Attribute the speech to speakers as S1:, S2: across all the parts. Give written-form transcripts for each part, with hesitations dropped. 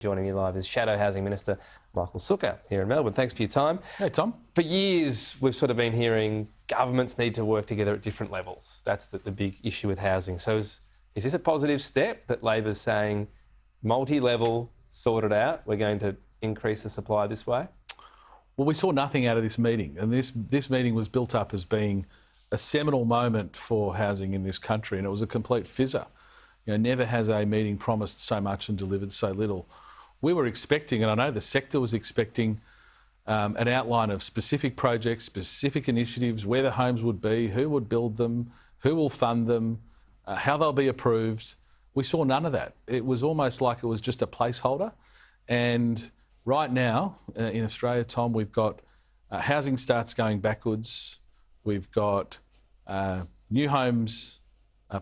S1: Joining me live is Shadow Housing Minister Michael Sukkar here in Melbourne. Thanks for your time.
S2: Hey, Tom.
S1: For years, we've sort of been hearing governments need to work together at different levels. That's the big issue with housing. So is this a positive step that Labor's saying multi-level, sort it out, we're going to increase the supply this way?
S2: Well, we saw nothing out of this meeting, and this meeting was built up as being a seminal moment for housing in this country, and it was a complete fizzer. You know, never has a meeting promised so much and delivered so little. We were expecting, and I know the sector was expecting, an outline of specific projects, specific initiatives, where the homes would be, who would build them, who will fund them, how they'll be approved. We saw none of that. It was almost like it was just a placeholder. And right now, in Australia, Tom, we've got housing starts going backwards. We've got new homes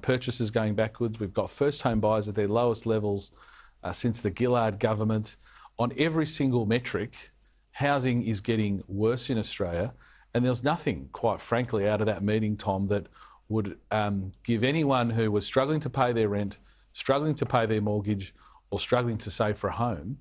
S2: purchases going backwards. We've got first home buyers at their lowest levels since the Gillard government. On every single metric, housing is getting worse in Australia, and there's nothing, quite frankly, out of that meeting, Tom, that would give anyone who was struggling to pay their rent, struggling to pay their mortgage, or struggling to save for a home,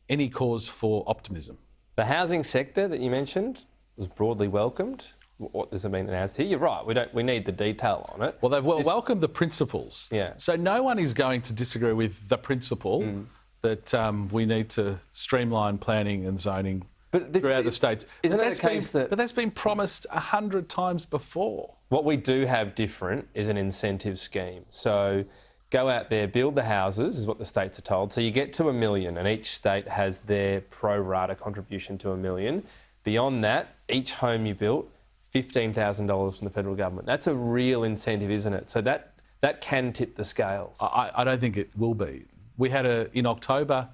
S2: any cause for optimism.
S1: The housing sector that you mentioned was broadly welcomed. What does it mean announced here? You're right, we need the detail on it.
S2: Well, they've welcomed the principles.
S1: Yeah.
S2: So no one is going to disagree with the principle that we need to streamline planning and zoning throughout the states.
S1: Isn't it the case that...
S2: But that's been promised 100 times before.
S1: What we do have different is an incentive scheme. So go out there, build the houses, is what the states are told. So you get to $1 million, and each state has their pro rata contribution to $1 million. Beyond that, each home you built, $15,000 from the federal government. That's a real incentive, isn't it? So that can tip the scales.
S2: I don't think it will be. We had in October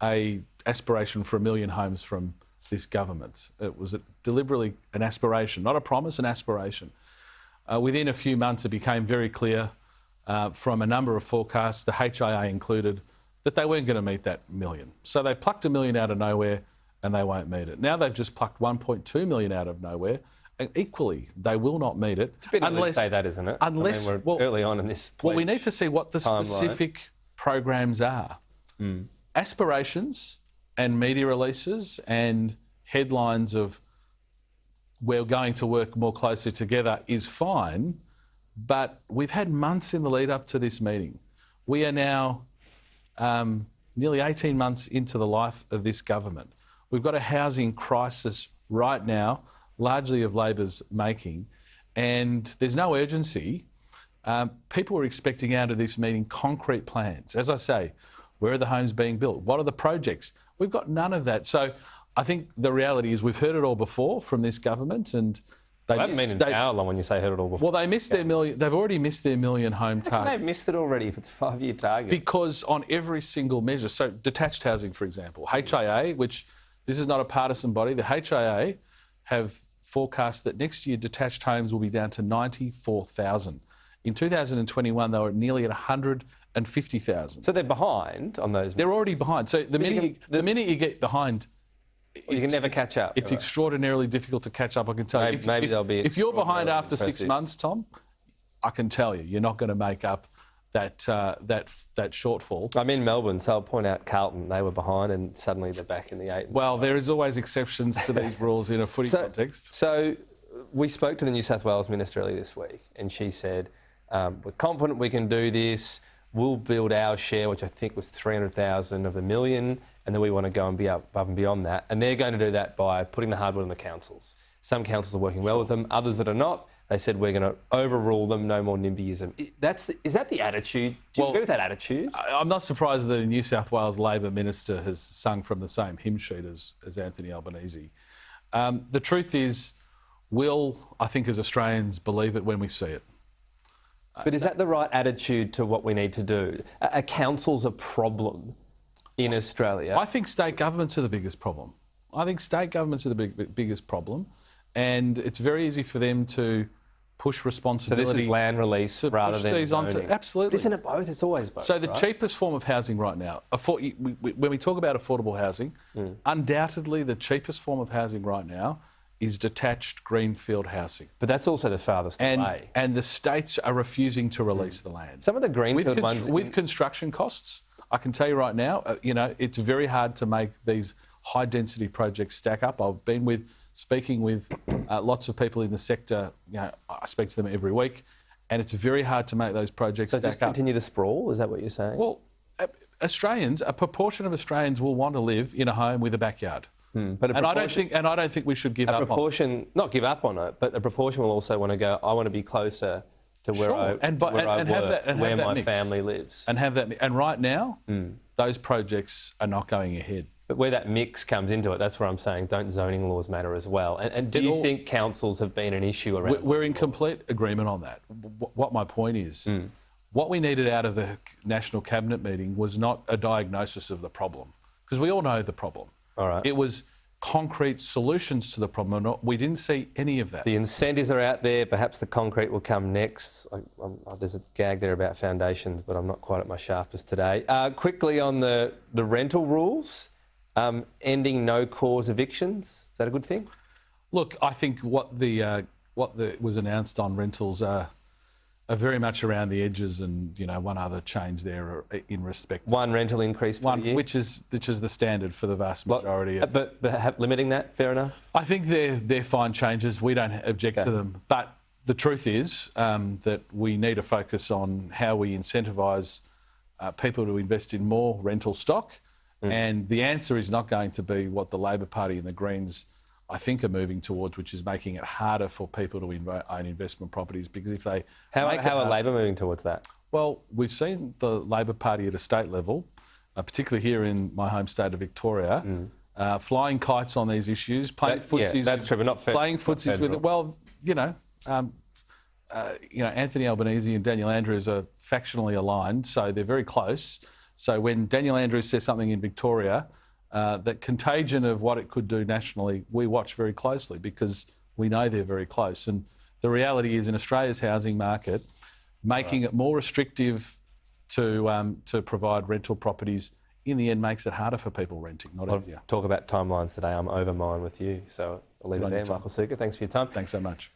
S2: a aspiration for 1 million homes from this government. It was deliberately an aspiration, not a promise, an aspiration. Within a few months, it became very clear from a number of forecasts, the HIA included, that they weren't going to meet that million. So they plucked 1 million out of nowhere and they won't meet it. Now they've just plucked 1.2 million out of nowhere. And equally, they will not meet it.
S1: It's a bit early to say that, isn't it?
S2: Unless
S1: we're early on in this
S2: Well, we need to see what the specific programs are. Aspirations and media releases and headlines of we're going to work more closely together is fine, but we've had months in the lead up to this meeting. We are now nearly 18 months into the life of this government. We've got a housing crisis right now, largely of Labor's making, and there's no urgency. People are expecting out of this meeting concrete plans. As I say, where are the homes being built? What are the projects? We've got none of that. So I think the reality is we've heard it all before from this government, and
S1: they haven't been in power long when you say heard it all before.
S2: Well, they missed their million. They've already missed their 1 million home target.
S1: They've missed it already if it's a 5-year target.
S2: Because on every single measure, so detached housing, for example, HIA, which this is not a partisan body, the HIA have forecast that next year detached homes will be down to 94,000. In 2021, they were nearly at 150,000.
S1: So they're behind on those.
S2: They're already behind. So the minute you get behind,
S1: you can never catch up.
S2: It's extraordinarily difficult to catch up, I can tell you.
S1: Maybe they'll be.
S2: If you're behind after 6 months, Tom, I can tell you're not going to make up that shortfall.
S1: I'm in Melbourne, so I'll point out Carlton. They were behind, and suddenly they're back in the 8.
S2: Well, there is always exceptions to these rules in a footy context.
S1: So we spoke to the New South Wales Minister earlier this week, and she said, we're confident we can do this. We'll build our share, which I think was 300,000 of $1 million, and then we want to go and be above and beyond that. And they're going to do that by putting the hardwood on the councils. Some councils are working well with them, others that are not. They said we're going to overrule them, no more NIMBYism. Is that the attitude? Do you agree with that attitude?
S2: I'm not surprised that a New South Wales Labor minister has sung from the same hymn sheet as Anthony Albanese. The truth is, I think as Australians, believe it when we see it.
S1: But is that the right attitude to what we need to do? Are councils a problem in Australia?
S2: I think state governments are the biggest problem. I think state governments are the biggest problem. And it's very easy for them to push responsibility.
S1: So this is land release rather than zoning.
S2: Absolutely.
S1: But isn't it both? It's always both.
S2: So the cheapest form of housing right now, when we talk about affordable housing, undoubtedly the cheapest form of housing right now is detached greenfield housing.
S1: But that's also the farthest away.
S2: And the states are refusing to release the land.
S1: Some of the greenfield ones...
S2: With construction costs, I can tell you right now, it's very hard to make these high-density projects stack up. I've been speaking with lots of people in the sector. I speak to them every week, and it's very hard to make those projects
S1: So
S2: stack
S1: just
S2: up.
S1: continue the sprawl, is that what you're saying?
S2: Well, a proportion of Australians will want to live in a home with a backyard.
S1: But
S2: I don't think we should give up on it.
S1: not give up on it, but a proportion will also want to go, I want to be closer to where I work, where my family lives.
S2: And have that. And right now, those projects are not going ahead.
S1: But where that mix comes into it, that's where I'm saying, don't zoning laws matter as well? And do you think councils have been an issue around?
S2: We're in complete agreement on that. What my point is, what we needed out of the National Cabinet meeting was not a diagnosis of the problem, because we all know the problem.
S1: All right.
S2: It was concrete solutions to the problem. We didn't see any of that.
S1: The incentives are out there. Perhaps the concrete will come next. There's a gag there about foundations, but I'm not quite at my sharpest today. Quickly on the rental rules, ending no cause evictions. Is that a good thing?
S2: Look, I think what was announced on rentals are very much around the edges, and one other change there in respect.
S1: One rental increase per year,
S2: which is the standard for the vast majority.
S1: But limiting that, fair enough.
S2: I think they're fine changes. We don't object to them. But the truth is that we need to focus on how we incentivise people to invest in more rental stock, and the answer is not going to be what the Labor Party and the Greens, I think, are moving towards, which is making it harder for people to own investment properties, because if they...
S1: How are Labor moving towards that?
S2: Well, we've seen the Labor Party at a state level, particularly here in my home state of Victoria, flying kites on these issues, playing footsies.
S1: Yeah, that's true, but not
S2: playing footsies with it. Well, Anthony Albanese and Daniel Andrews are factionally aligned, so they're very close. So when Daniel Andrews says something in Victoria, that contagion of what it could do nationally, we watch very closely, because we know they're very close. And the reality is, in Australia's housing market, making it more restrictive to provide rental properties in the end makes it harder for people renting, not easier.
S1: Talk about timelines today. I'm over mine with you, so I'll leave it there. Michael Sukkar, thanks for your time.
S2: Thanks so much.